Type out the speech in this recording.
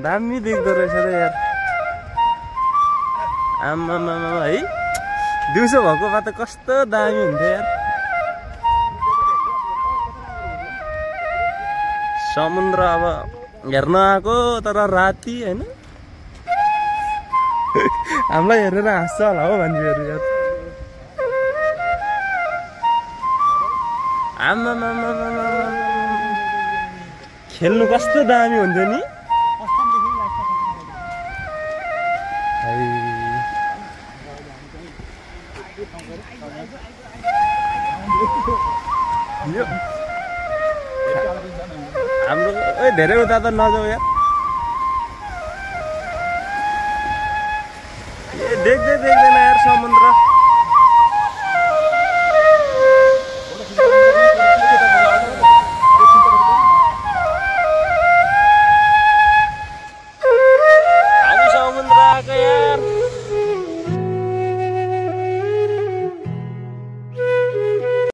दामी देख्दो रहेछ र यार आम्मामा है दिउँसो भएको भए त कस्तो दामी हुन्थ्यो यार समुद्र अब हेर्न आएको तर राति हैन हामीलाई हेरेर हाँस्छ होला हो मान्छेहरू यार आम्मामा खेल्नु कस्तो दामी हुन्थ्यो नि हाम्रो धेरै उता त नजाऊ यार